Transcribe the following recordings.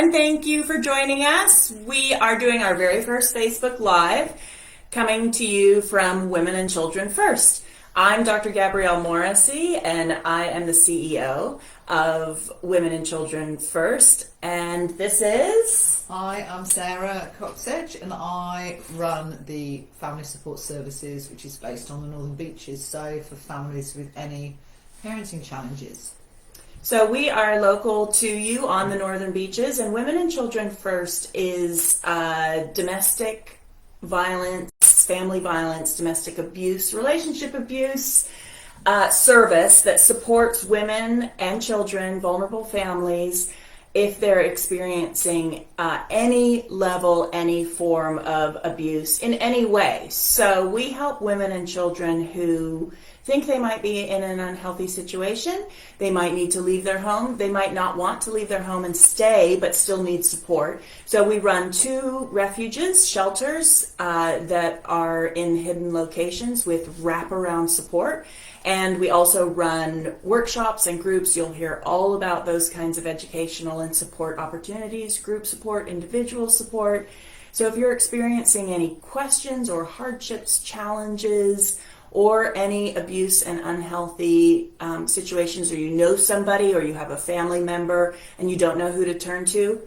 and thank you for joining us. We are doing our very first Facebook Live, coming to you from Women and Children First. I'm Dr. Gabrielle Morrissey, and I am the CEO of Women and Children First, and this is... Hi, I'm Sarah Cocksedge, and I run the Family Support Services, which is based on the Northern Beaches, so for families with any parenting challenges. So we are local to you on the Northern Beaches, and Women and Children First is domestic violence, family violence, domestic abuse, relationship abuse service that supports women and children, vulnerable families, if they're experiencing any level, any form of abuse in any way. So we help women and children who think they might be in an unhealthy situation. They might need to leave their home. They might not want to leave their home and stay, but still need support. So we run 2 refuges, shelters that are in hidden locations with wraparound support. And we also run workshops and groups. You'll hear all about those kinds of educational and support opportunities, group support, individual support. So if you're experiencing any questions or hardships, challenges, or any abuse and unhealthy situations, or you know somebody or you have a family member and you don't know who to turn to,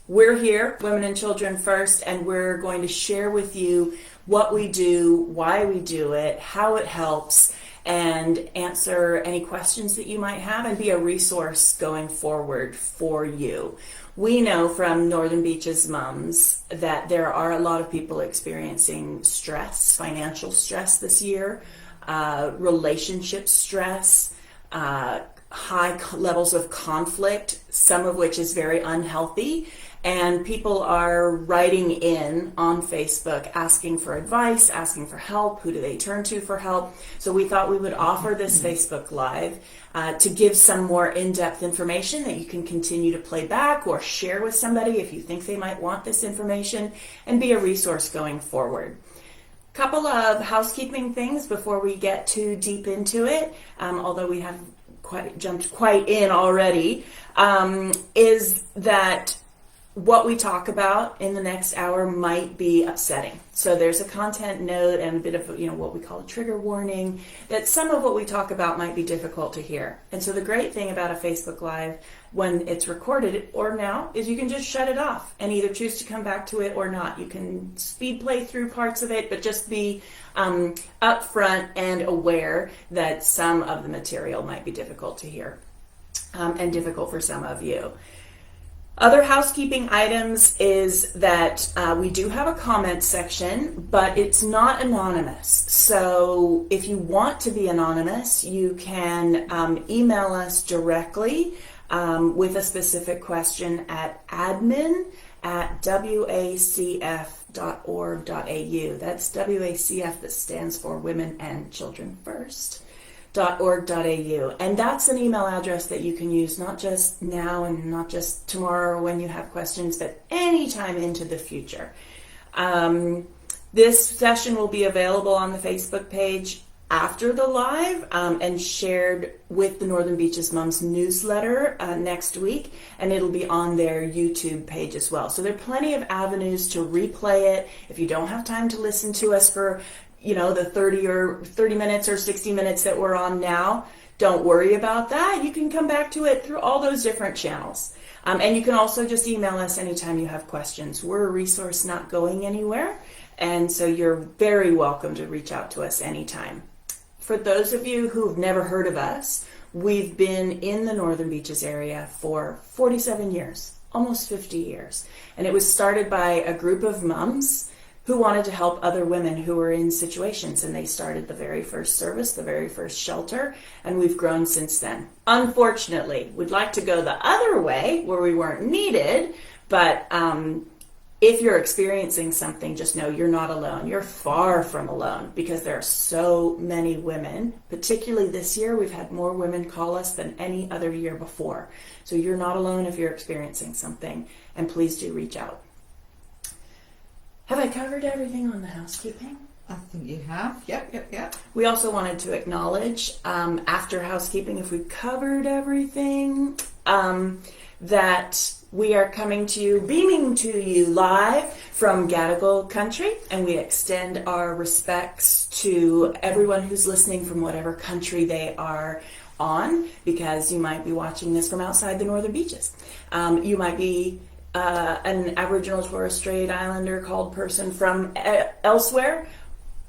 we're here, Women and Children First, and we're going to share with you what we do, why we do it, how it helps, and answer any questions that you might have and be a resource going forward for you. We know from Northern Beaches Moms that there are a lot of people experiencing stress, financial stress this year, relationship stress, high levels of conflict, some of which is very unhealthy. And people are writing in on Facebook asking for advice, asking for help. Who do they turn to for help? So we thought we would offer this Facebook Live to give some more in-depth information that you can continue to play back or share with somebody if you think they might want this information, and be a resource going forward. Couple of housekeeping things before we get too deep into it, although we have jumped quite in already, is that what we talk about in the next hour might be upsetting. So there's a content note and a bit of, what we call a trigger warning, that some of what we talk about might be difficult to hear. And so the great thing about a Facebook Live when it's recorded or now is you can just shut it off and either choose to come back to it or not. You can speed play through parts of it, but just be upfront and aware that some of the material might be difficult to hear and difficult for some of you. Other housekeeping items is that we do have a comment section, but it's not anonymous. So if you want to be anonymous, you can email us directly with a specific question at admin@wacf.org.au. That's WACF, that stands for Women and Children First. .org.au, and that's an email address that you can use not just now and not just tomorrow when you have questions, but anytime into the future. This session will be available on the Facebook page after the live and shared with the Northern Beaches Moms newsletter next week, and it'll be on their YouTube page as well. So there are plenty of avenues to replay it. If you don't have time to listen to us for the 30 minutes or 60 minutes that we're on now, don't worry about that. You can come back to it through all those different channels. And you can also just email us anytime you have questions. We're a resource not going anywhere, and so you're very welcome to reach out to us anytime. For those of you who've never heard of us, we've been in the Northern Beaches area for 47 years, almost 50 years. And it was started by a group of moms who wanted to help other women who were in situations, and they started the very first service, the very first shelter, and we've grown since then. Unfortunately, we'd like to go the other way where we weren't needed, but if you're experiencing something, just know you're not alone. You're far from alone, because there are so many women, particularly this year. We've had more women call us than any other year before. So you're not alone if you're experiencing something, and please do reach out. Have I covered everything on the housekeeping? I think you have. Yep. We also wanted to acknowledge, after housekeeping, if we've covered everything, that we are coming to you, beaming to you live from Gadigal country, and we extend our respects to everyone who's listening from whatever country they are on, because you might be watching this from outside the Northern Beaches. You might be an Aboriginal Torres Strait Islander called person from elsewhere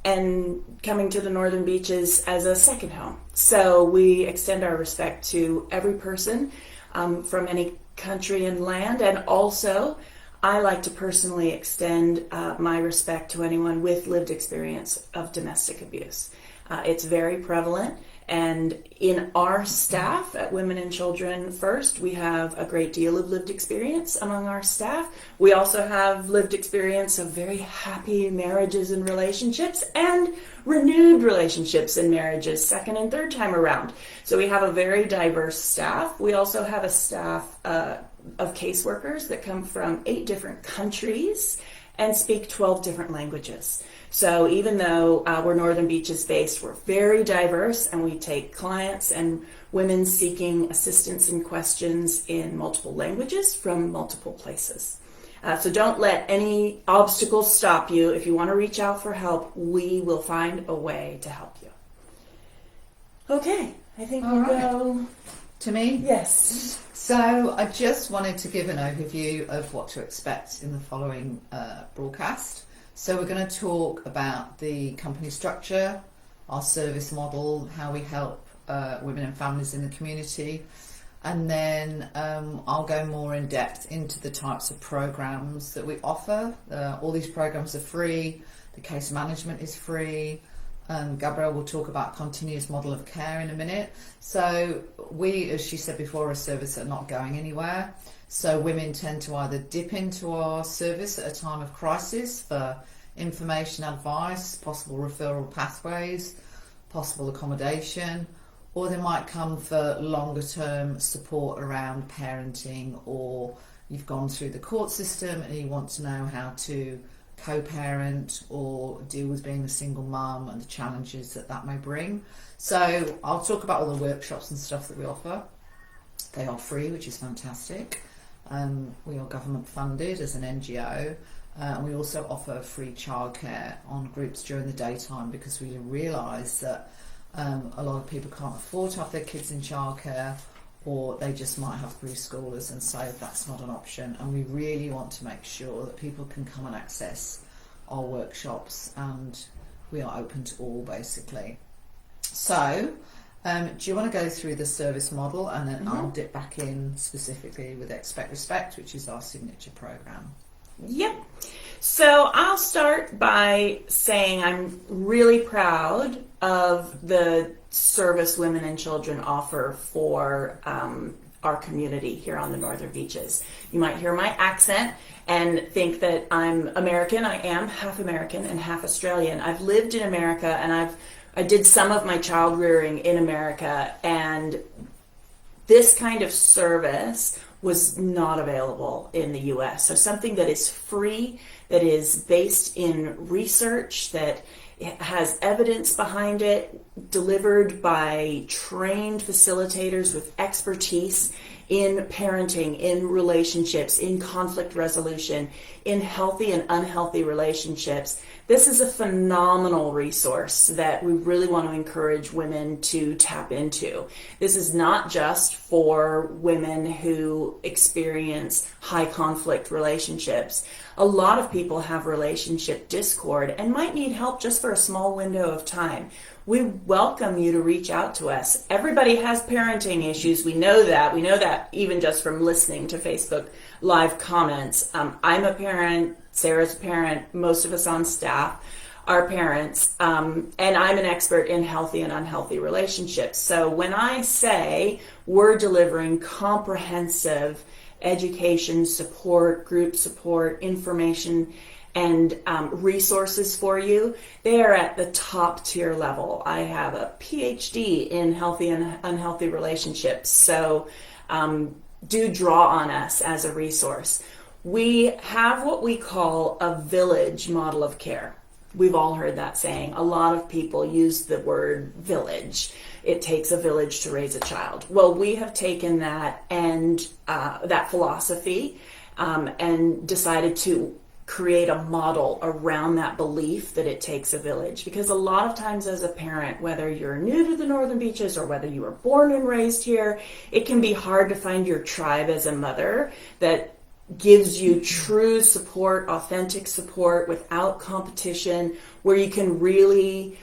and coming to the Northern Beaches as a second home. So we extend our respect to every person from any country and land, and also I like to personally extend my respect to anyone with lived experience of domestic abuse. It's very prevalent, and in our staff at Women and Children First, we have a great deal of lived experience among our staff. We also have lived experience of very happy marriages and relationships, and renewed relationships and marriages second and third time around. So we have a very diverse staff. We also have a staff of caseworkers that come from 8 different countries and speak 12 different languages. So even though we're Northern Beaches based, we're very diverse, and we take clients and women seeking assistance and questions in multiple languages from multiple places. So don't let any obstacles stop you. If you want to reach out for help, we will find a way to help you. Okay, I think we'll go to me. Yes. So I just wanted to give an overview of what to expect in the following broadcast. So we're going to talk about the company structure, our service model, how we help women and families in the community, and then I'll go more in depth into the types of programs that we offer. All these programs are free. The case management is free. Gabrielle will talk about continuous model of care in a minute. So we, as she said before, are a service that are not going anywhere. So women tend to either dip into our service at a time of crisis for information, advice, possible referral pathways, possible accommodation, or they might come for longer term support around parenting, or you've gone through the court system and you want to know how to co-parent or deal with being a single mum and the challenges that that may bring. So I'll talk about all the workshops and stuff that we offer. They are free, which is fantastic. We are government funded as an NGO, and we also offer free childcare on groups during the daytime, because we realise that a lot of people can't afford to have their kids in childcare, or they just might have preschoolers, and so that's not an option. And we really want to make sure that people can come and access our workshops, and we are open to all, basically. So do you want to go through the service model, and then I'll dip back in specifically with Expect Respect, which is our signature program? Yep. So I'll start by saying I'm really proud of the service Women and Children offer for our community here on the Northern Beaches. You might hear my accent and think that I'm American. I am half American and half Australian. I've lived in America, and I did some of my child rearing in America, and this kind of service was not available in the US. So something that is free, that is based in research, that has evidence behind it, delivered by trained facilitators with expertise in parenting, in relationships, in conflict resolution, in healthy and unhealthy relationships. This is a phenomenal resource that we really want to encourage women to tap into. This is not just for women who experience high conflict relationships. A lot of people have relationship discord and might need help just for a small window of time. We welcome you to reach out to us. Everybody has parenting issues. We know that. We know that even just from listening to Facebook Live comments. I'm a parent. Sarah's a parent. Most of us on staff are parents. And I'm an expert in healthy and unhealthy relationships. So when I say we're delivering comprehensive education, support, group support, information, and resources for you, they are at the top tier level. I have a PhD in healthy and unhealthy relationships, so do draw on us as a resource. We have what we call a village model of care. We've all heard that saying. A lot of people use the word village. It takes a village to raise a child. Well, we have taken that and that philosophy and decided to create a model around that belief that it takes a village. Because a lot of times as a parent, whether you're new to the Northern Beaches or whether you were born and raised here, it can be hard to find your tribe as a mother that gives you true support, authentic support without competition, where you can really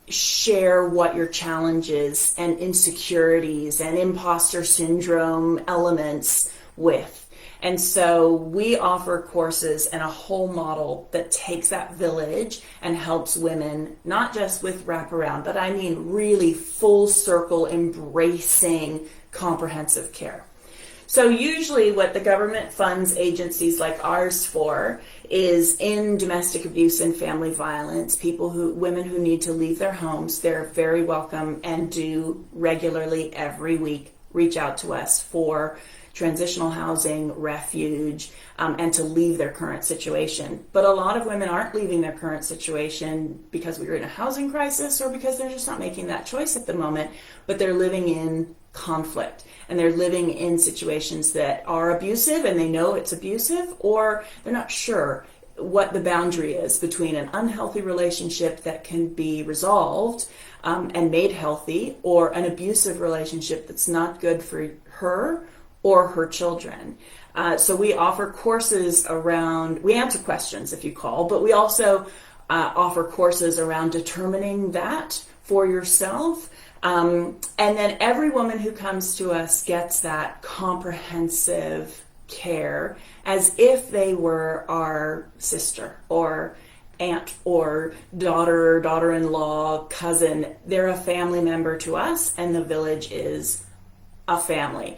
share what your challenges and insecurities and imposter syndrome elements with. And so we offer courses and a whole model that takes that village and helps women, not just with wraparound, but I mean really full circle embracing comprehensive care. So usually what the government funds agencies like ours for is in domestic abuse and family violence, women who need to leave their homes. They're very welcome and do regularly every week reach out to us for transitional housing, refuge, and to leave their current situation. But a lot of women aren't leaving their current situation because we're in a housing crisis or because they're just not making that choice at the moment, but they're living in conflict and they're living in situations that are abusive and they know it's abusive, or they're not sure what the boundary is between an unhealthy relationship that can be resolved and made healthy, or an abusive relationship that's not good for her or her children. So we offer courses around, we answer questions if you call, but we also offer courses around determining that for yourself. And then every woman who comes to us gets that comprehensive care as if they were our sister or aunt or daughter, daughter-in-law, cousin. They're a family member to us, and the village is a family.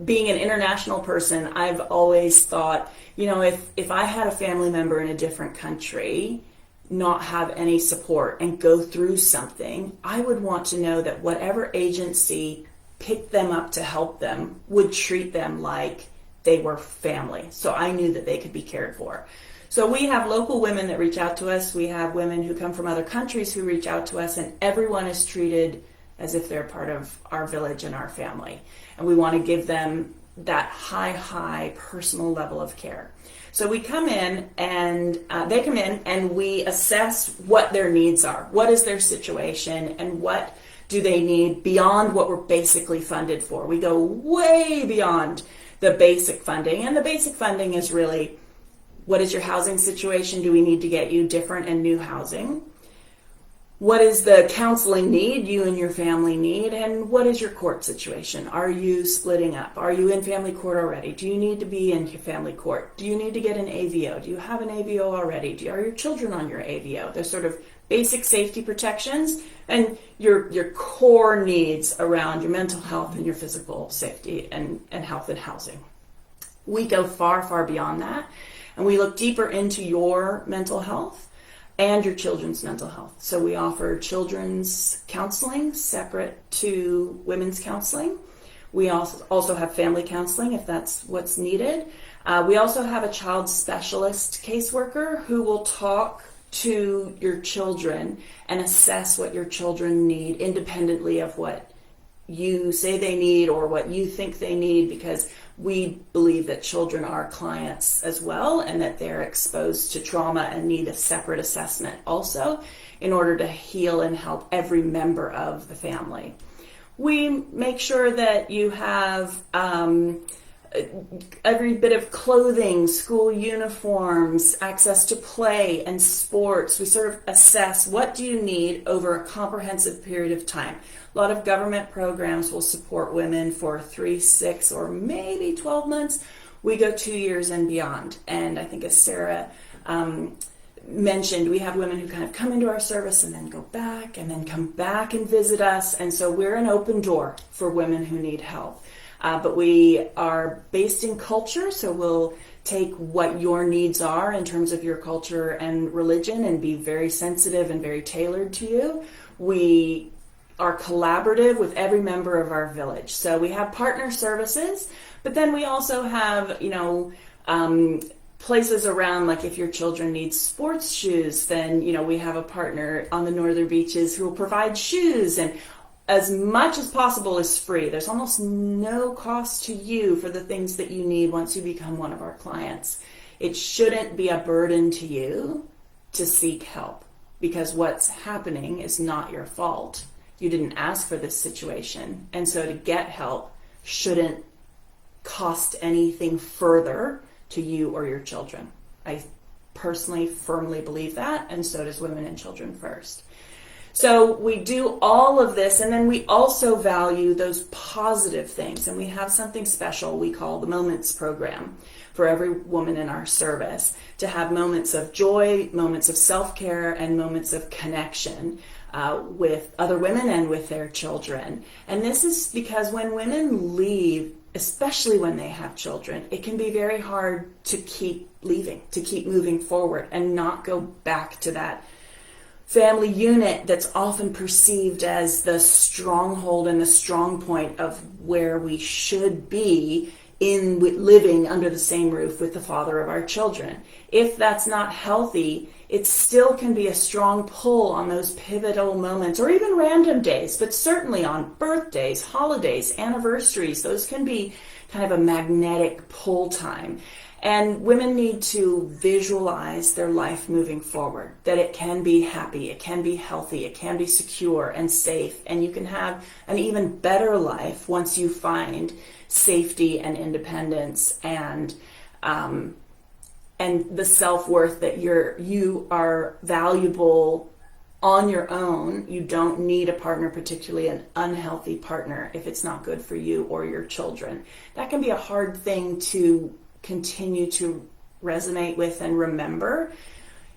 Being an international person, I've always thought, if I had a family member in a different country not have any support and go through something, I would want to know that whatever agency picked them up to help them would treat them like they were family. So I knew that they could be cared for. So we have local women that reach out to us. We have women who come from other countries who reach out to us, and everyone is treated as if they're part of our village and our family. And we want to give them that high personal level of care. So we come in and they come in and we assess what their needs are. What is their situation and what do they need beyond what we're basically funded for? We go way beyond the basic funding. And the basic funding is really, what is your housing situation? Do we need to get you different and new housing? What is the counseling need you and your family need? And what is your court situation? Are you splitting up? Are you in family court already? Do you need to be in family court? Do you need to get an AVO? Do you have an AVO already? Are your children on your AVO? There's sort of basic safety protections and your core needs around your mental health and your physical safety and health and housing. We go far beyond that, and we look deeper into your mental health and your children's mental health. So we offer children's counseling separate to women's counseling. We also have family counseling if that's what's needed. We also have a child specialist caseworker who will talk to your children and assess what your children need independently of what you say they need or what you think they need, because we believe that children are clients as well and that they're exposed to trauma and need a separate assessment also in order to heal and help every member of the family. We make sure that you have every bit of clothing, school uniforms, access to play and sports. We sort of assess what do you need over a comprehensive period of time. A lot of government programs will support women for 3, 6, or maybe 12 months. We go 2 years and beyond. And I think as Sarah mentioned, we have women who kind of come into our service and then go back and then come back and visit us. And so we're an open door for women who need help. But we are based in culture, so we'll take what your needs are in terms of your culture and religion and be very sensitive and very tailored to you. We are collaborative with every member of our village. So we have partner services, but then we also have, places around, like if your children need sports shoes, then, you know, we have a partner on the northern beaches who will provide shoes, and as much as possible is free. There's almost no cost to you for the things that you need once you become one of our clients. It shouldn't be a burden to you to seek help, because what's happening is not your fault. You didn't ask for this situation. And so to get help shouldn't cost anything further to you or your children. I personally firmly believe that, and so does Women and Children First. So we do all of this, and then we also value those positive things, and we have something special we call the Moments Program for every woman in our service, to have moments of joy, moments of self-care, and moments of connection with other women and with their children. And this is because when women leave, especially when they have children, it can be very hard to keep leaving, to keep moving forward and not go back to that family unit that's often perceived as the stronghold and the strong point of where we should be in living under the same roof with the father of our children. If that's not healthy, it still can be a strong pull on those pivotal moments, or even random days, but certainly on birthdays, holidays, anniversaries. Those can be kind of a magnetic pull time. And women need to visualize their life moving forward, that it can be happy, it can be healthy, it can be secure and safe, and you can have an even better life once you find safety and independence and the self-worth that you are valuable on your own. You don't need a partner, particularly an unhealthy partner, if it's not good for you or your children. That can be a hard thing to continue to resonate with and remember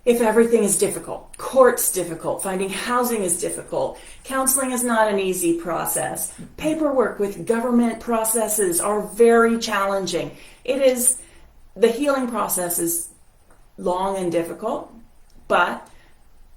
if everything is difficult. Court's difficult, finding housing is difficult, counseling is not an easy process, paperwork with government processes are very challenging. The healing process is long and difficult, but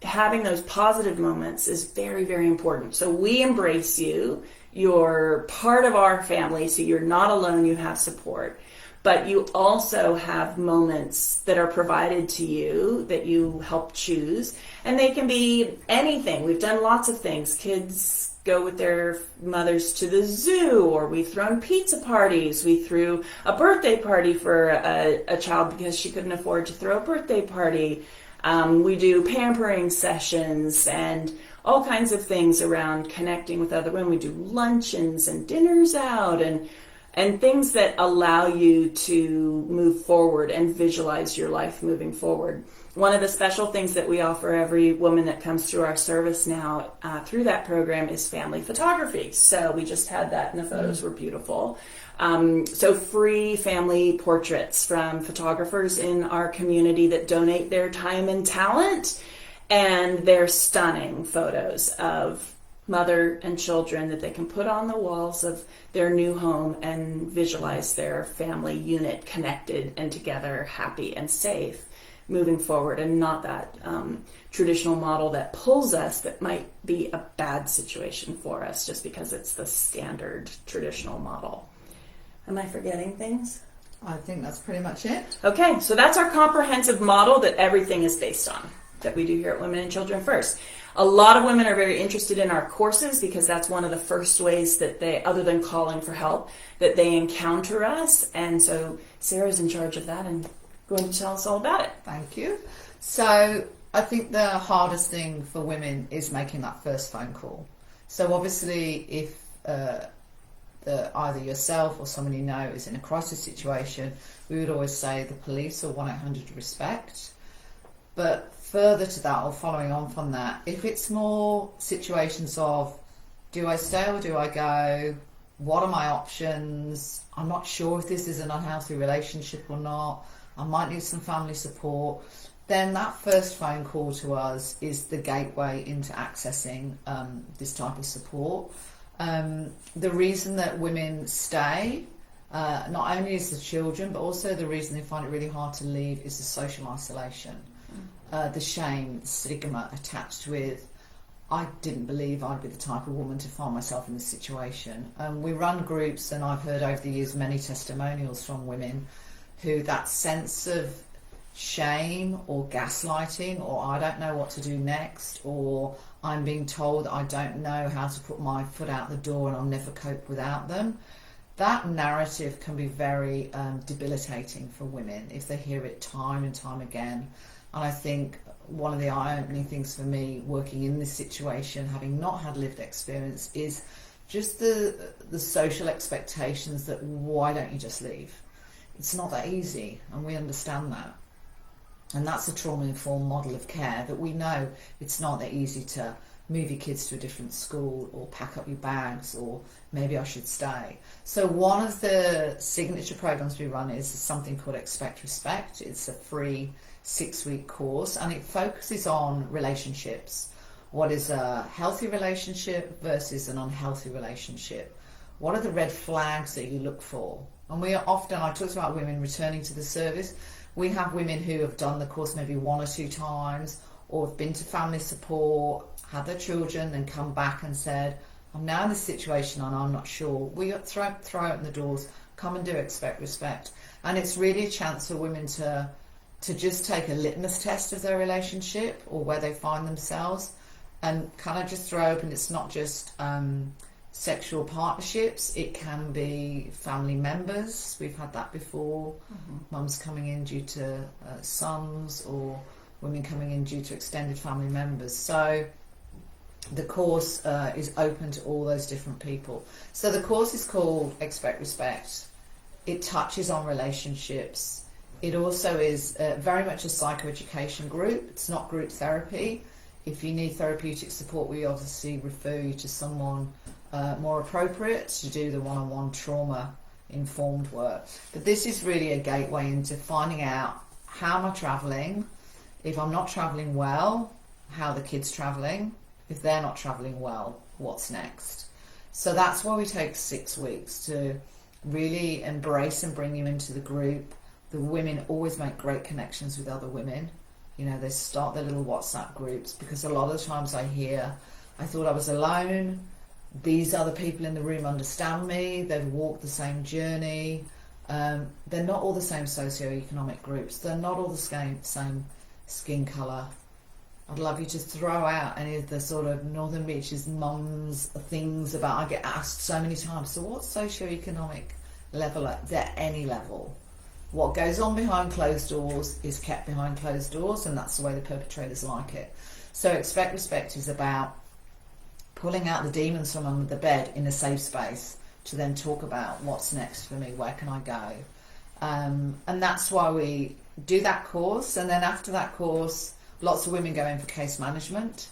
having those positive moments is very, very important. So we embrace you. You're part of our family, so you're not alone, you have support. But you also have moments that are provided to you that you help choose. And they can be anything. We've done lots of things. Kids go with their mothers to the zoo, or we've thrown pizza parties. We threw a birthday party for a child because she couldn't afford to throw a birthday party. We do pampering sessions and all kinds of things around connecting with other women. We do luncheons and dinners out and things that allow you to move forward and visualize your life moving forward. One of the special things that we offer every woman that comes through our service now through that program is family photography. So we just had that, and the photos were beautiful. So free family portraits from photographers in our community that donate their time and talent, and they're stunning photos of mother and children that they can put on the walls of their new home and visualize their family unit connected and together, happy and safe moving forward, and not that traditional model that pulls us, that might be a bad situation for us just because it's the standard traditional model. Am I forgetting things? I think that's pretty much it. Okay, so that's our comprehensive model that everything is based on, that we do here at Women and Children First. A lot of women are very interested in our courses because that's one of the first ways that they, other than calling for help, that they encounter us. And so Sarah's in charge of that and going to tell us all about it. Thank you. So I think the hardest thing for women is making that first phone call. So obviously if either yourself or someone you know is in a crisis situation, we would always say the police or 1-800-RESPECT. But further to that, or following on from that, if it's more situations of, do I stay or do I go? What are my options? I'm not sure if this is an unhealthy relationship or not. I might need some family support. Then that first phone call to us is the gateway into accessing this type of support. The reason that women stay, not only is the children, but also the reason they find it really hard to leave is the social isolation. The shame, the stigma attached with, I didn't believe I'd be the type of woman to find myself in this situation. We run groups, and I've heard over the years many testimonials from women who that sense of shame or gaslighting, or I don't know what to do next, or I'm being told that I don't know how to put my foot out the door and I'll never cope without them. That narrative can be very debilitating for women if they hear it time and time again. And I think one of the eye-opening things for me working in this situation, having not had lived experience, is just the social expectations that why don't you just leave? It's not that easy, and we understand that. And that's a trauma-informed model of care, that we know it's not that easy to move your kids to a different school or pack up your bags or maybe I should stay. So one of the signature programs we run is something called Expect Respect. It's a free 6-week course, and it focuses on relationships. What is a healthy relationship versus an unhealthy relationship? What are the red flags that you look for? And we are often, I talked about women returning to the service. We have women who have done the course maybe 1 or 2 times, or have been to family support, had their children, and come back and said, I'm now in this situation and I'm not sure. We throw open the doors, come and do Expect Respect. And it's really a chance for women to just take a litmus test of their relationship or where they find themselves, and kind of just throw open. It's not just sexual partnerships, it can be family members. We've had that before. Mums coming in due to sons, or women coming in due to extended family members. So the course is open to all those different people. So the course is called Expect Respect. It touches on relationships. It also is very much a psychoeducation group. It's not group therapy. If you need therapeutic support, we obviously refer you to someone more appropriate to do the one-on-one trauma-informed work. But this is really a gateway into finding out, how am I travelling? If I'm not travelling well, how are the kids travelling? If they're not travelling well, what's next? So that's why we take 6 weeks to really embrace and bring you into the group. The women always make great connections with other women. You know, they start their little WhatsApp groups, because a lot of the times I hear, I thought I was alone. These other people in the room understand me. They've walked the same journey. They're not all the same socioeconomic groups. They're not all the same skin colour. I'd love you to throw out any of the sort of Northern Beaches mums things about, I get asked so many times, so what socioeconomic level, at any level? What goes on behind closed doors is kept behind closed doors, and that's the way the perpetrators like it. So Expect Respect is about pulling out the demons from under the bed in a safe space to then talk about what's next for me, where can I go? And that's why we do that course. And then after that course, lots of women go in for case management.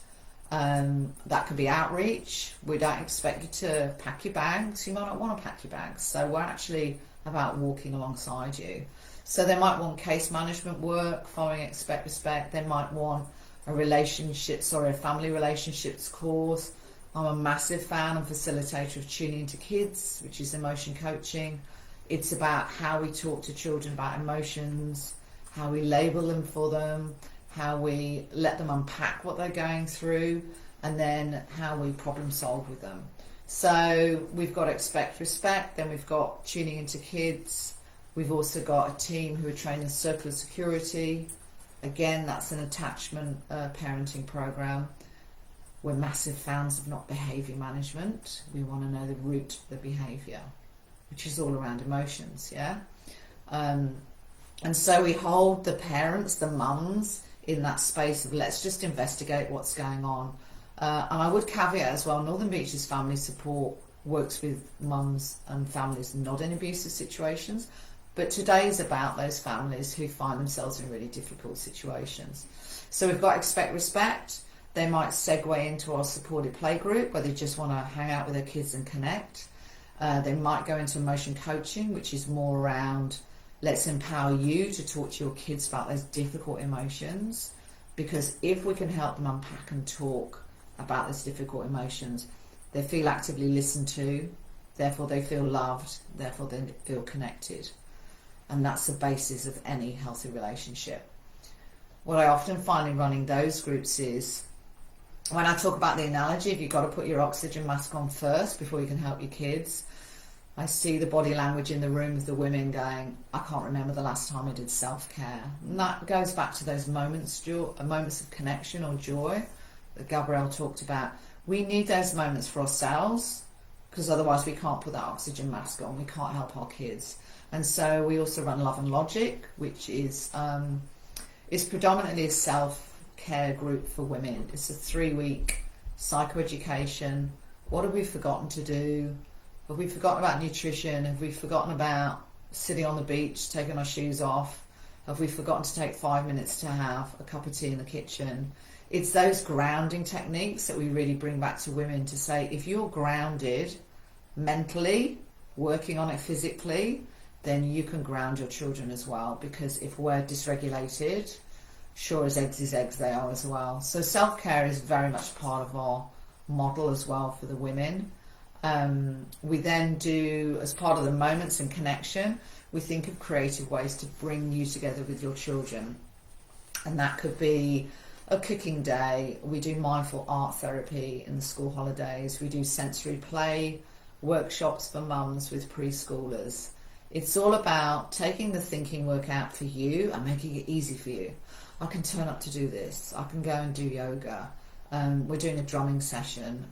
That could be outreach. We don't expect you to pack your bags. You might not want to pack your bags. So we're actually about walking alongside you. So they might want case management work following Expect Respect. They might want a family relationships course. I'm a massive fan and facilitator of Tuning into Kids, which is emotion coaching. It's about how we talk to children about emotions, how we label them for them, how we let them unpack what they're going through, and then how we problem solve with them. So we've got Expect Respect, then we've got Tuning into Kids. We've also got a team who are trained in Circle of Security. Again, that's an attachment parenting program. We're massive fans of not behaviour management. We want to know the root of the behaviour, which is all around emotions, yeah? And so we hold the parents, the mums, in that space of let's just investigate what's going on. And I would caveat as well, Northern Beaches Family Support works with mums and families not in abusive situations, but today is about those families who find themselves in really difficult situations. So we've got Expect Respect. They might segue into our supported play group where they just want to hang out with their kids and connect. They might go into emotion coaching, which is more around let's empower you to talk to your kids about those difficult emotions, because if we can help them unpack and talk about those difficult emotions, they feel actively listened to, therefore they feel loved, therefore they feel connected. And that's the basis of any healthy relationship. What I often find in running those groups is, when I talk about the analogy, if you've got to put your oxygen mask on first before you can help your kids, I see the body language in the room of the women going, I can't remember the last time I did self-care. And that goes back to those moments of connection or joy that Gabrielle talked about. We need those moments for ourselves, because otherwise we can't put that oxygen mask on. We can't help our kids. And so we also run Love and Logic, which is predominantly a self-care group for women. It's a 3-week psychoeducation. What have we forgotten to do? Have we forgotten about nutrition? Have we forgotten about sitting on the beach, taking our shoes off? Have we forgotten to take 5 minutes to have a cup of tea in the kitchen? It's those grounding techniques that we really bring back to women to say, if you're grounded mentally, working on it physically, then you can ground your children as well. Because if we're dysregulated, sure as eggs is eggs, they are as well. So self-care is very much part of our model as well for the women. We then do, as part of the moments and connection, we think of creative ways to bring you together with your children. And that could be a cooking day. We do mindful art therapy in the school holidays. We do sensory play workshops for mums with preschoolers. It's all about taking the thinking work out for you and making it easy for you. I can turn up to do this. I can go and do yoga. We're doing a drumming sessions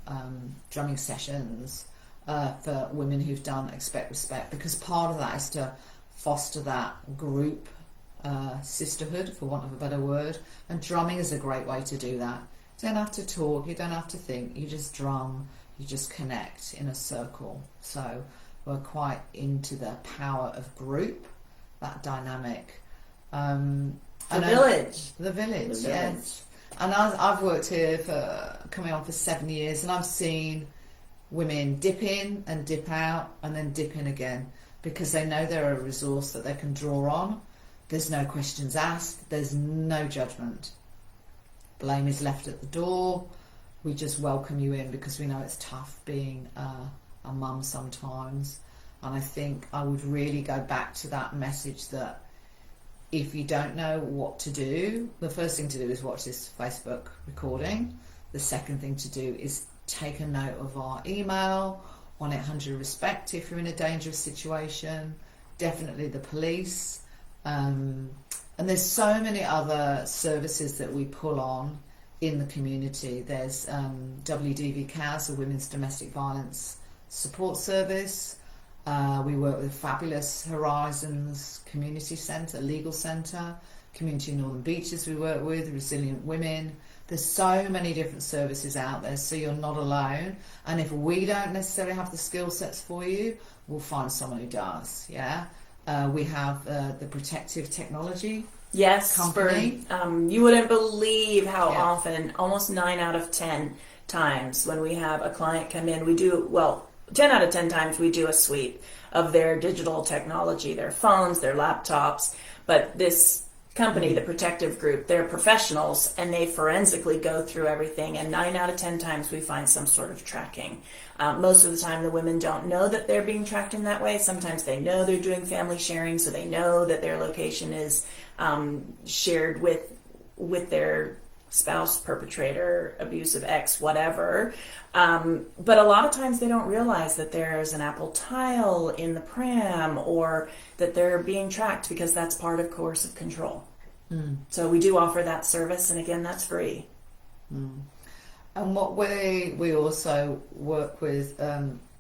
for women who've done Expect Respect, because part of that is to foster that group sisterhood, for want of a better word, and drumming is a great way to do that. You don't have to talk, you don't have to think, you just drum, you just connect in a circle. So we're quite into the power of group, that dynamic. The village, yes. And I've worked here for coming on for 7 years, and I've seen women dip in and dip out and then dip in again, because they know they're a resource that they can draw on. There's no questions asked, there's no judgment. Blame is left at the door. We just welcome you in, because we know it's tough being a mum sometimes. And I think I would really go back to that message that if you don't know what to do, the first thing to do is watch this Facebook recording. The second thing to do is take a note of our email, 1-800-RESPECT if you're in a dangerous situation, definitely the police. And there's so many other services that we pull on in the community. There's WDV CAS, a Women's Domestic Violence Support Service. We work with Fabulous Horizons Community Centre, Legal Centre, Community Northern Beaches we work with, Resilient Women. There's so many different services out there, so you're not alone. And if we don't necessarily have the skill sets for you, we'll find someone who does, yeah? We have the Protective Technology company. You wouldn't believe how often, almost 9 out of 10 times when we have a client come in, we do, 10 out of 10 times we do a sweep of their digital technology, their phones, their laptops. But this company, the Protective Group, they're professionals and they forensically go through everything. And 9 out of 10 times we find some sort of tracking. Most of the time the women don't know that they're being tracked in that way. Sometimes they know they're doing family sharing, so they know that their location is shared with their spouse, perpetrator, abusive ex, whatever. But a lot of times they don't realize that there's an Apple tile in the pram, or that they're being tracked, because that's part of coercive control. So we do offer that service, and again, that's free. And what we also work with,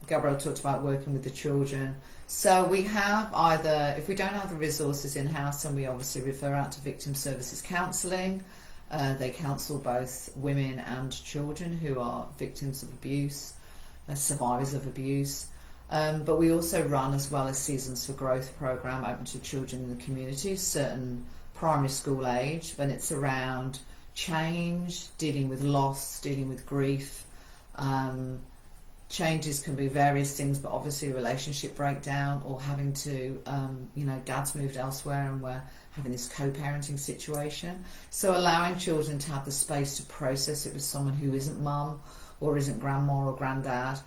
Gabrielle talked about working with the children. So we have either, if we don't have the resources in-house, and we obviously refer out to Victim Services Counselling. They counsel both women and children who are victims of abuse, survivors of abuse. But we also run, as well as Seasons for Growth programme, open to children in the community, certain primary school age, when it's around change, dealing with loss, dealing with grief. Changes can be various things, but obviously relationship breakdown, or having to, dad's moved elsewhere and we're having this co-parenting situation. So allowing children to have the space to process it with someone who isn't mum or isn't grandma or granddad.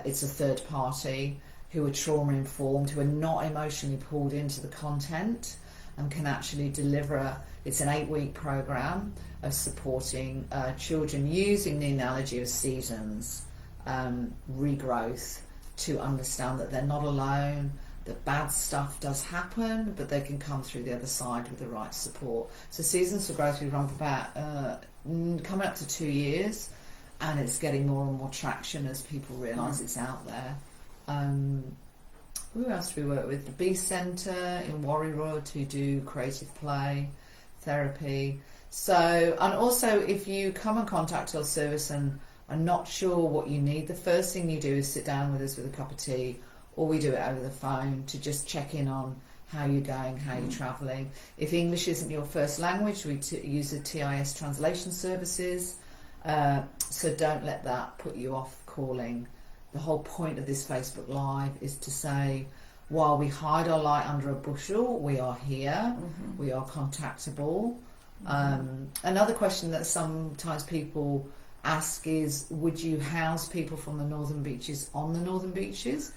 It's a third party who are trauma informed, who are not emotionally pulled into the content, and can actually deliver. It's an 8-week program of supporting children using the analogy of seasons, regrowth, to understand that they're not alone, that bad stuff does happen, but they can come through the other side with the right support. So Seasons for Growth we run for about coming up to 2 years, and it's getting more and more traction as people realise it's out there. Who else do we work with? The Beast Centre in Warriewood, who do creative play therapy. So, and also if you come and contact our service and are not sure what you need, the first thing you do is sit down with us with a cup of tea, or we do it over the phone to just check in on how you're going, how you're travelling. If English isn't your first language, we use the TIS translation services. So don't let that put you off calling. The whole point of this Facebook Live is to say, while we hide our light under a bushel, we are here, we are contactable. Another question that sometimes people ask is, would you house people from the Northern Beaches on the Northern Beaches?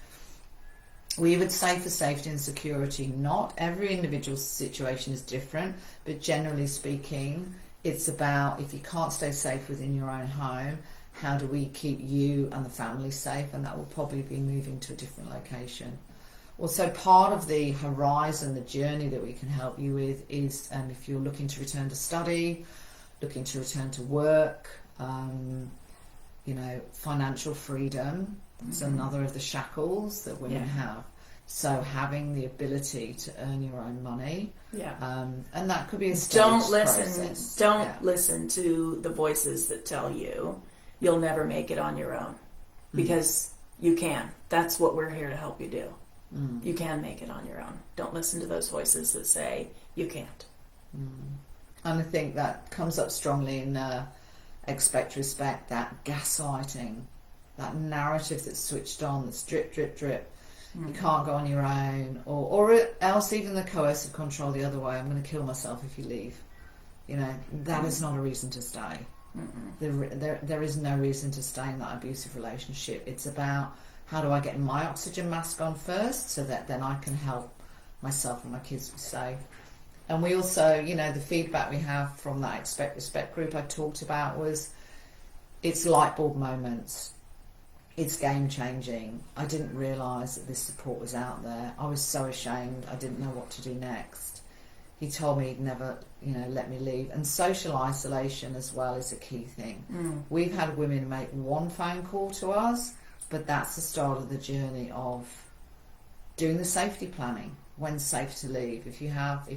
We would say for safety and security, not. Every individual situation is different, but generally speaking, it's about, if you can't stay safe within your own home, how do we keep you and the family safe? And that will probably be moving to a different location. Also, part of the horizon, the journey that we can help you with is if you're looking to return to study, looking to return to work, financial freedom. It's another of the shackles that women have. So having the ability to earn your own money, and that could be a staged process. Don't listen to the voices that tell you you'll never make it on your own, because you can. That's what we're here to help you do. You can make it on your own. Don't listen to those voices that say you can't. And I think that comes up strongly in Expect Respect, that gaslighting, that narrative that's switched on, that's drip, drip, drip. You can't go on your own, or else even the coercive control the other way. I'm going to kill myself if you leave. That is not a reason to stay. There is no reason to stay in that abusive relationship. It's about, how do I get my oxygen mask on first, so that then I can help myself and my kids be safe. And we also, the feedback we have from that Expect Respect group I talked about was, it's light bulb moments. It's game changing. I didn't realise that this support was out there. I was so ashamed. I didn't know what to do next. He told me he'd never, let me leave. And social isolation as well is a key thing. We've had women make one phone call to us, but that's the start of the journey of doing the safety planning. When's safe to leave? If you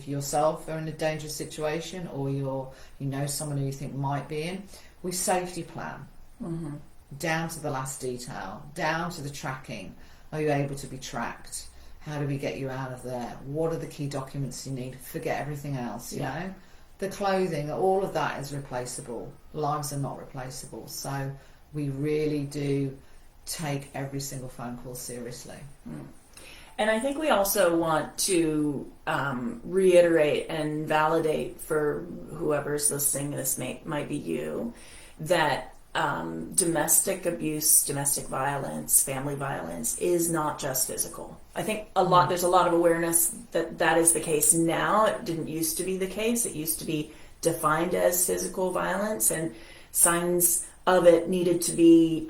yourself are in a dangerous situation, or someone who you think might be in, we safety plan. Down to the last detail, down to the tracking. Are you able to be tracked? How do we get you out of there? What are the key documents you need? Forget everything else, you know? The clothing, all of that is replaceable. Lives are not replaceable. So we really do take every single phone call seriously. And I think we also want to reiterate and validate for whoever's listening, this might be you, that domestic abuse, domestic violence, family violence is not just physical. I think there's a lot of awareness that is the case now. It didn't used to be the case. It used to be defined as physical violence, and signs of it needed to be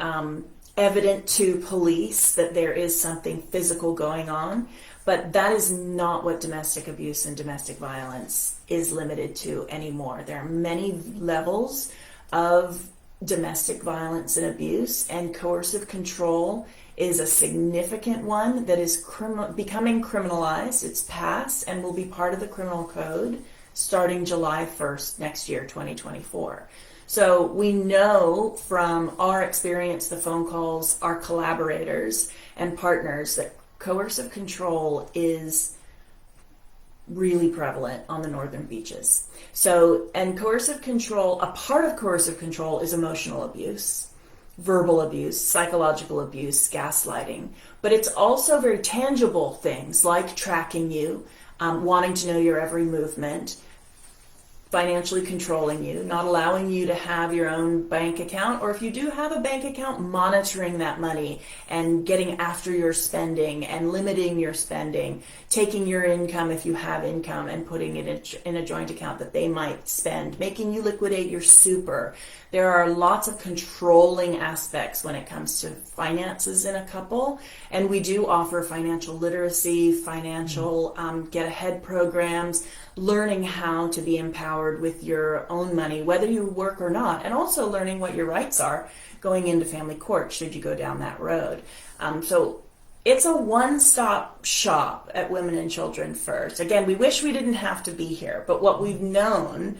evident to police that there is something physical going on. But that is not what domestic abuse and domestic violence is limited to anymore. There are many levels of domestic violence and abuse, and coercive control is a significant one that is becoming criminalized. It's passed and will be part of the criminal code starting July 1st next year, 2024. So we know from our experience, the phone calls, our collaborators and partners, that coercive control is really prevalent on the Northern Beaches. So, and coercive control, a part of coercive control is emotional abuse, verbal abuse, psychological abuse, gaslighting, but it's also very tangible things like tracking you, wanting to know your every movement, financially controlling you, not allowing you to have your own bank account, or if you do have a bank account, monitoring that money and getting after your spending and limiting your spending, taking your income if you have income and putting it in a joint account that they might spend, making you liquidate your super. There are lots of controlling aspects when it comes to finances in a couple, and we do offer financial literacy, financial get ahead programs, learning how to be empowered with your own money, whether you work or not, and also learning what your rights are going into family court should you go down that road. So it's a one-stop shop at Women and Children First. Again, we wish we didn't have to be here, but what we've known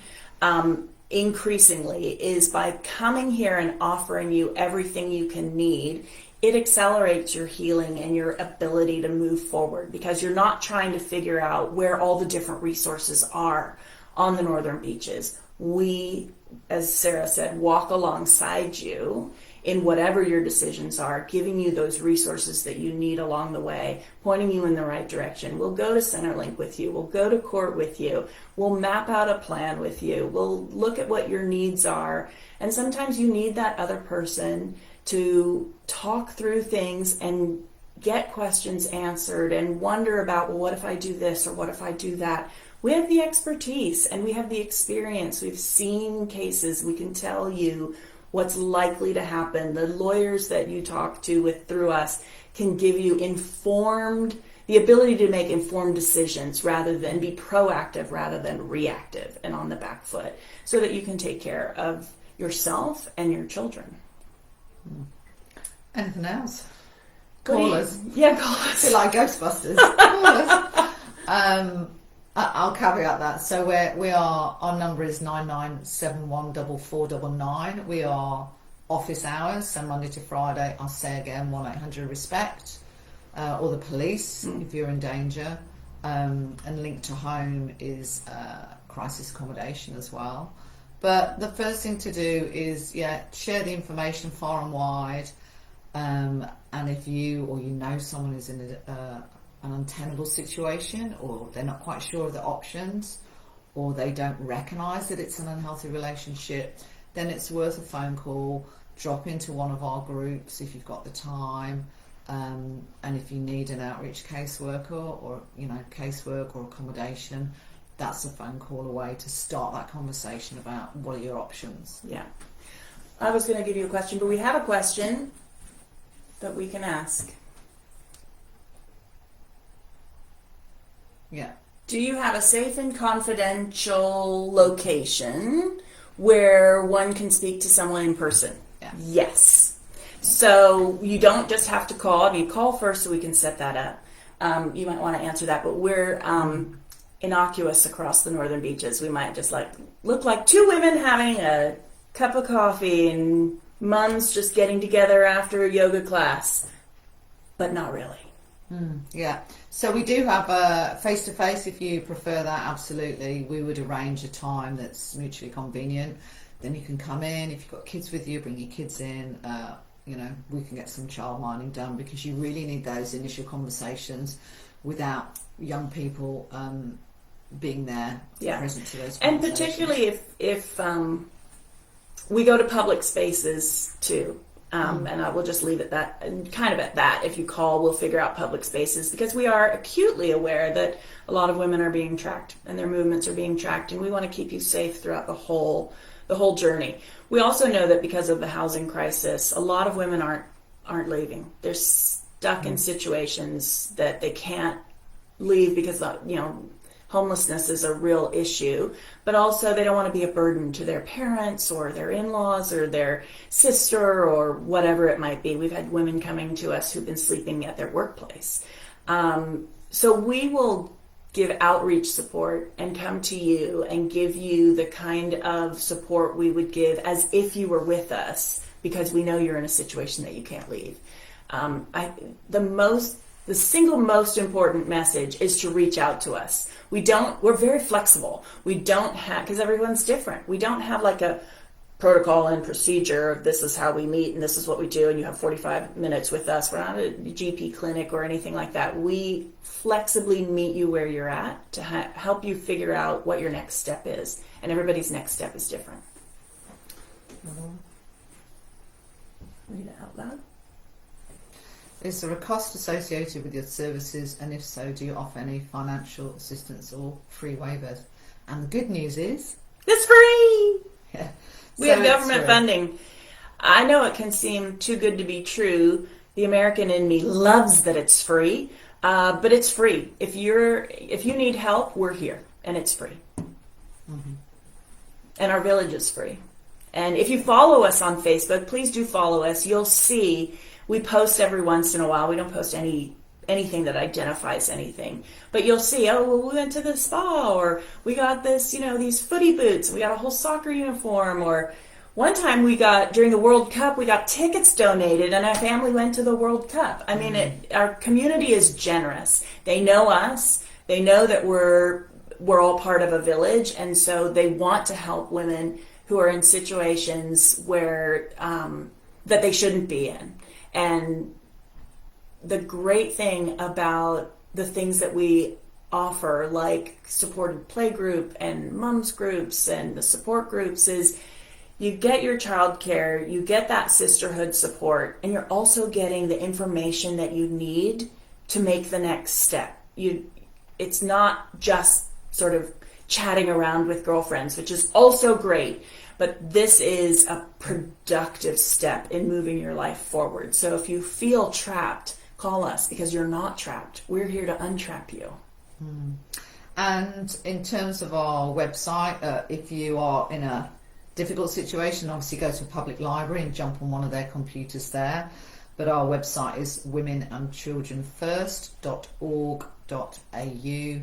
increasingly is by coming here and offering you everything you can need, it accelerates your healing and your ability to move forward, because you're not trying to figure out where all the different resources are on the Northern Beaches. We, as Sarah said, walk alongside you in whatever your decisions are, giving you those resources that you need along the way, pointing you in the right direction. We'll go to Centerlink with you. We'll go to court with you. We'll map out a plan with you. We'll look at what your needs are. And sometimes you need that other person to talk through things and get questions answered and wonder about, well, what if I do this or what if I do that? We have the expertise and we have the experience. We've seen cases. We can tell you what's likely to happen. The lawyers that you talk to through us can give you the ability to make informed decisions rather than be proactive rather than reactive and on the back foot, so that you can take care of yourself and your children. Anything else? Call us. Yeah, call us. Feel like Ghostbusters. Call us. I'll caveat that. So our number is 99714499. We are office hours, so Monday to Friday. I'll say again, 1-800-RESPECT, or the police if you're in danger. And linked to home is crisis accommodation as well. But the first thing to do is, share the information far and wide. And if you or you know someone who's in an untenable situation, or they're not quite sure of the options, or they don't recognise that it's an unhealthy relationship, then it's worth a phone call. Drop into one of our groups if you've got the time. And if you need an outreach caseworker or casework or accommodation, that's a phone call away to start that conversation about what are your options. Yeah. I was going to give you a question, but we have a question that we can ask. Yeah. Do you have a safe and confidential location where one can speak to someone in person? Yeah. Yes. So you don't just have to call. I mean, call first so we can set that up. You might want to answer that, but we're innocuous across the Northern Beaches. We might just look like two women having a cup of coffee and mums just getting together after a yoga class, but not really. Yeah. So we do have a face-to-face if you prefer that, absolutely. We would arrange a time that's mutually convenient. Then you can come in. If you've got kids with you, bring your kids in. We can get some child minding done, because you really need those initial conversations without young people being there, present to those conversations. And particularly if we go to public spaces too. And I will just leave it at that. If you call, we'll figure out public spaces, because we are acutely aware that a lot of women are being tracked and their movements are being tracked, and we want to keep you safe throughout the whole journey. We also know that because of the housing crisis, a lot of women aren't leaving. They're stuck in situations that they can't leave because homelessness is a real issue, but also they don't want to be a burden to their parents or their in-laws or their sister or whatever it might be. We've had women coming to us who've been sleeping at their workplace. So we will give outreach support and come to you and give you the kind of support we would give as if you were with us, because we know you're in a situation that you can't leave. The single most important message is to reach out to us. We're very flexible. We don't have, because everyone's different. We don't have like a protocol and procedure of this is how we meet and this is what we do, and you have 45 minutes with us. We're not a GP clinic or anything like that. We flexibly meet you where you're at to help you figure out what your next step is, and everybody's next step is different. Read it out loud. Is there a cost associated with your services, and if so, do you offer any financial assistance or free waivers? And the good news is it's free. Yeah. We have government funding. I know it can seem too good to be true. The American in me loves that it's free, but it's free. If you need help, we're here, and it's free. Mm-hmm. And our village is free. And if you follow us on Facebook, please do follow us. You'll see we post every once in a while. We don't post anything that identifies anything, but you'll see, oh, well, we went to the spa, or we got this, these footy boots, we got a whole soccer uniform, or one time during the World Cup, we got tickets donated and our family went to the World Cup. I mean, our community is generous. They know us. They know that we're all part of a village, and so they want to help women who are in situations where that they shouldn't be in. And the great thing about the things that we offer, like supported play group and mums groups and the support groups, is you get your childcare, you get that sisterhood support, and you're also getting the information that you need to make the next step. It's not just sort of chatting around with girlfriends, which is also great, but this is a productive step in moving your life forward. So if you feel trapped, call us, because you're not trapped. We're here to untrap you. And in terms of our website, if you are in a difficult situation, obviously go to a public library and jump on one of their computers there. But our website is womenandchildrenfirst.org.au.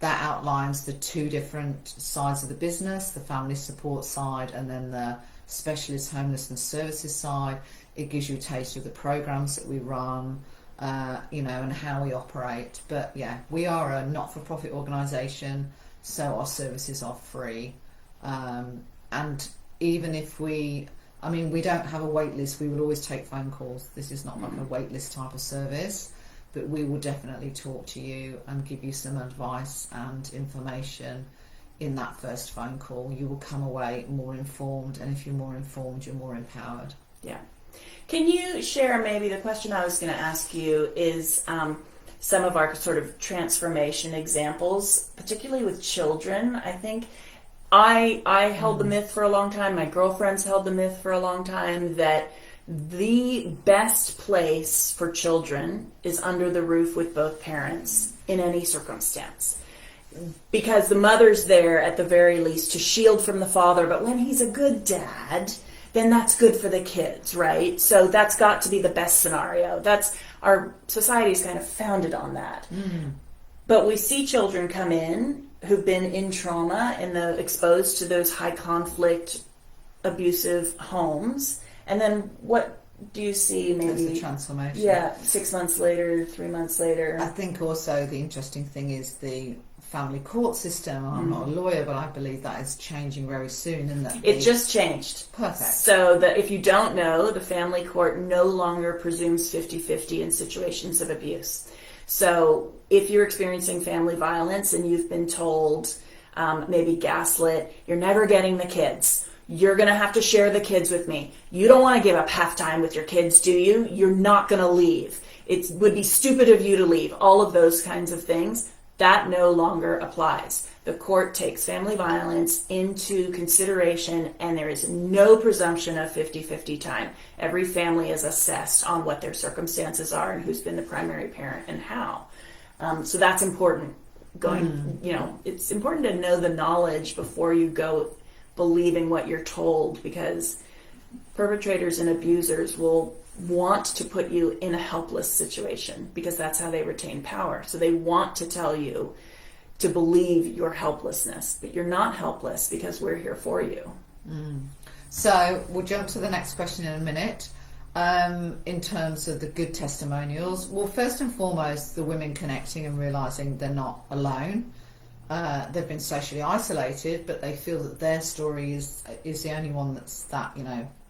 That outlines the two different sides of the business, the family support side and then the specialist homelessness services side. It gives you a taste of the programs that we run, and how we operate. But yeah, we are a not-for-profit organisation, so our services are free. And even if we don't have a wait list, we will always take phone calls. This is not like a wait list type of service, but we will definitely talk to you and give you some advice and information in that first phone call. You will come away more informed, and if you're more informed, you're more empowered. Yeah. Can you share, maybe the question I was going to ask you is some of our sort of transformation examples, particularly with children. I think I held the myth for a long time, my girlfriends held the myth for a long time, that the best place for children is under the roof with both parents in any circumstance. Because the mother's there at the very least to shield from the father, but when he's a good dad, then that's good for the kids, right? So that's got to be the best scenario. That's, our society's kind of founded on that. But we see children come in who've been in trauma and exposed to those high conflict, abusive homes. And then what do you see maybe? There's the transformation. Yeah, 6 months later, 3 months later. I think also the interesting thing is the family court system. I'm not a lawyer, but I believe that is changing very soon. And that it just changed. Perfect. So that if you don't know, the family court no longer presumes 50-50 in situations of abuse. So if you're experiencing family violence and you've been told, maybe gaslit, you're never getting the kids. You're going to have to share the kids with me. You don't want to give up half time with your kids, do you? You're not going to leave. It would be stupid of you to leave. All of those kinds of things, that no longer applies. The court takes family violence into consideration, and there is no presumption of 50-50 time. Every family is assessed on what their circumstances are and who's been the primary parent and how. So that's important. It's important to know the knowledge before you go believing what you're told, because perpetrators and abusers will want to put you in a helpless situation because that's how they retain power. So they want to tell you to believe your helplessness, but you're not helpless because we're here for you. So we'll jump to the next question in a minute. In terms of the good testimonials, well, first and foremost, the women connecting and realising they're not alone. they've been socially isolated, but they feel that their story is the only one that's that,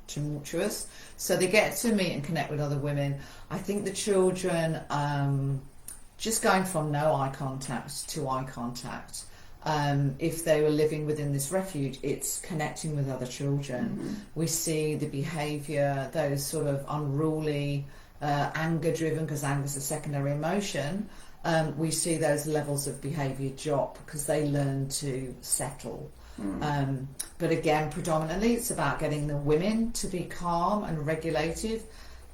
tumultuous. So they get to meet and connect with other women. I think the children, just going from no eye contact to eye contact. If they were living within this refuge, it's connecting with other children. We see the behaviour, those sort of unruly, anger-driven, because anger is a secondary emotion. We see those levels of behaviour drop because they learn to settle. But again, predominantly it's about getting the women to be calm and regulated,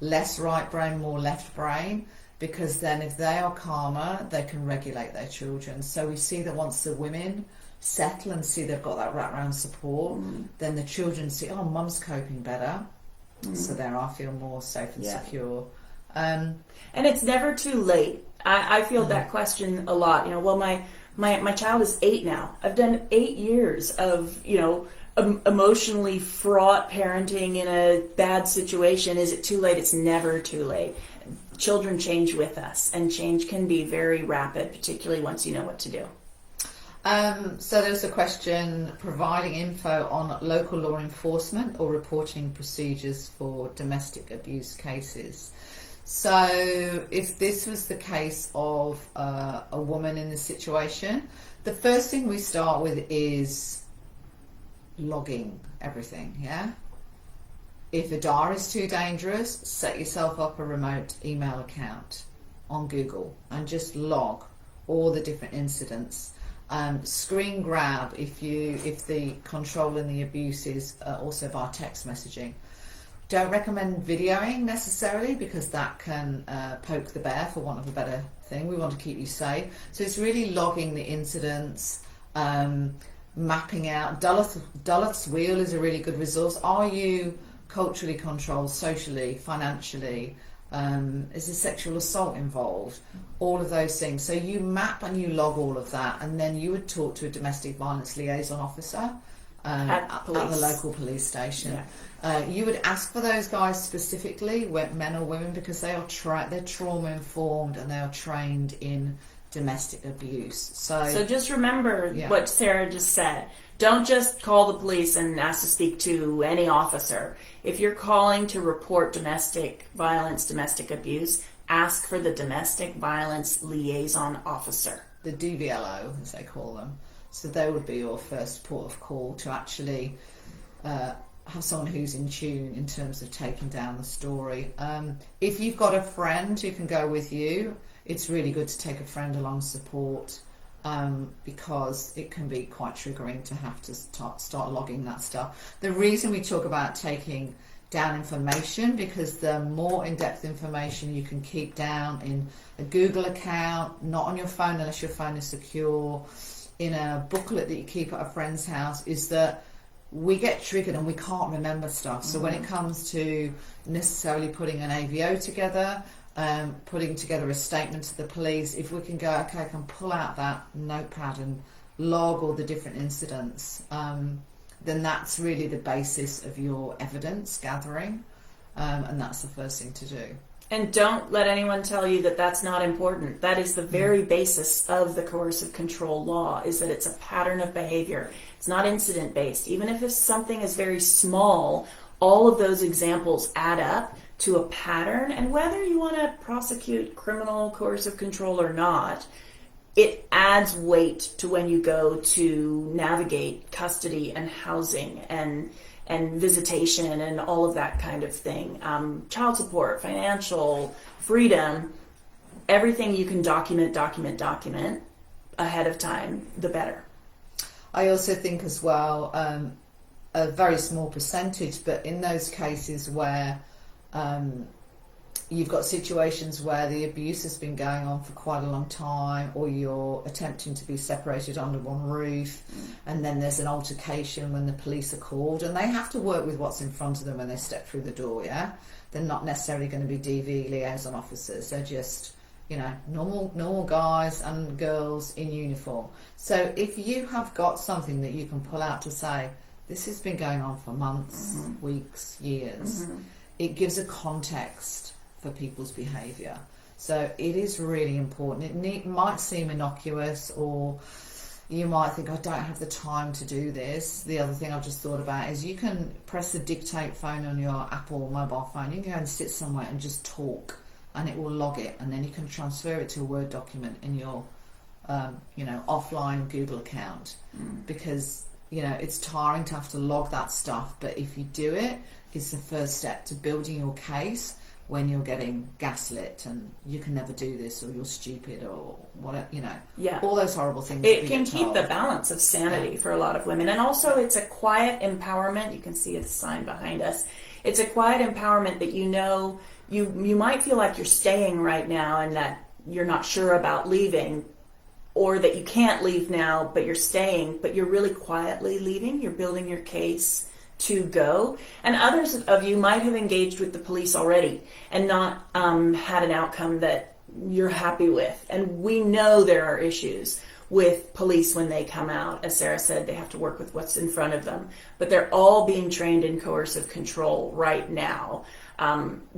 less right brain, more left brain, because then if they are calmer, they can regulate their children. So we see that once the women settle and see they've got that wraparound support, then the children see, oh, mum's coping better, so there I feel more safe and secure. And it's never too late. I feel that question a lot. Well, my child is 8 now. I've done 8 years of, emotionally fraught parenting in a bad situation. Is it too late? It's never too late. Children change with us, and change can be very rapid, particularly once you know what to do. So there's a question, providing info on local law enforcement or reporting procedures for domestic abuse cases. So if this was the case of a woman in this situation, the first thing we start with is logging everything, yeah? If a diary is too dangerous, set yourself up a remote email account on Google and just log all the different incidents. Screen grab if the control and the abuse is also via text messaging. Don't recommend videoing necessarily, because that can poke the bear, for want of a better thing. We want to keep you safe. So it's really logging the incidents, mapping out. Duluth's Wheel is a really good resource. Are you culturally controlled, socially, financially? Is there sexual assault involved? All of those things. So you map and you log all of that, and then you would talk to a domestic violence liaison officer at the local police station. Yeah. You would ask for those guys specifically, men or women, because they are they're trauma informed and they are trained in domestic abuse. So just remember what Sarah just said. Don't just call the police and ask to speak to any officer. If you're calling to report domestic violence, domestic abuse, ask for the domestic violence liaison officer. The DVLO, as they call them. So they would be your first port of call to actually have someone who's in tune in terms of taking down the story. If you've got a friend who can go with you, it's really good to take a friend along support, because it can be quite triggering to have to start logging that stuff. The reason we talk about taking down information, because the more in-depth information you can keep down in a Google account, not on your phone unless your phone is secure, in a booklet that you keep at a friend's house, is that we get triggered and we can't remember stuff. So when it comes to necessarily putting an AVO together, putting together a statement to the police, if we can go, okay, I can pull out that notepad and log all the different incidents, then that's really the basis of your evidence gathering, and that's the first thing to do. And don't let anyone tell you that that's not important. That is the very basis of the coercive control law, is that it's a pattern of behavior. It's not incident based. Even if something is very small, all of those examples add up to a pattern, and whether you want to prosecute criminal coercive control or not, it adds weight to when you go to navigate custody and housing and visitation and all of that kind of thing. Child support, financial freedom, everything you can document ahead of time, the better. I also think as well, a very small percentage, but in those cases where you've got situations where the abuse has been going on for quite a long time, or you're attempting to be separated under one roof, and then there's an altercation when the police are called, and they have to work with what's in front of them when they step through the door, yeah? They're not necessarily going to be DV liaison officers. They're just, normal guys and girls in uniform. So if you have got something that you can pull out to say, this has been going on for months, weeks, years, it gives a context for people's behaviour. So it is really important. It might seem innocuous or you might think, I don't have the time to do this. The other thing I've just thought about is you can press the dictate phone on your Apple mobile phone. You can go and sit somewhere and just talk, and it will log it, and then you can transfer it to a Word document in your offline Google account, because it's tiring to have to log that stuff, but if you do it, it's the first step to building your case when you're getting gaslit and you can never do this, or you're stupid, or whatever, all those horrible things. It can keep the balance of sanity for a lot of women. And also it's a quiet empowerment. You can see a sign behind us. It's a quiet empowerment that you might feel like you're staying right now and that you're not sure about leaving, or that you can't leave now, but you're staying, but you're really quietly leaving. You're building your case to go. And others of you might have engaged with the police already and not had an outcome that you're happy with. And we know there are issues with police when they come out. As Sarah said, they have to work with what's in front of them. But they're all being trained in coercive control right now,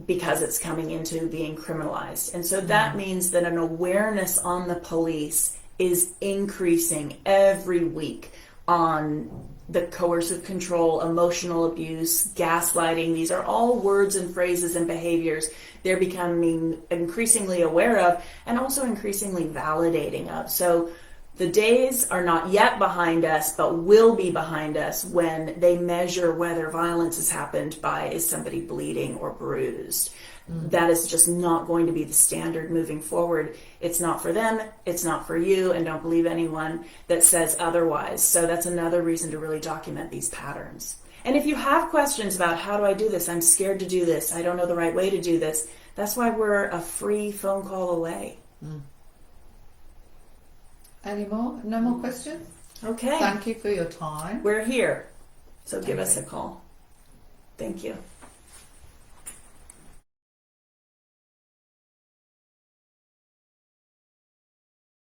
because it's coming into being criminalized. And so that means that an awareness on the police is increasing every week on the coercive control, emotional abuse, gaslighting. These are all words and phrases and behaviors they're becoming increasingly aware of and also increasingly validating of. So the days are not yet behind us, but will be behind us when they measure whether violence has happened by, is somebody bleeding or bruised. That is just not going to be the standard moving forward. It's not for them, it's not for you, and don't believe anyone that says otherwise. So that's another reason to really document these patterns. And if you have questions about how do I do this, I'm scared to do this, I don't know the right way to do this, that's why we're a free phone call away. Any more? No more questions? Okay. Thank you for your time. We're here, so give us a call. Thank you.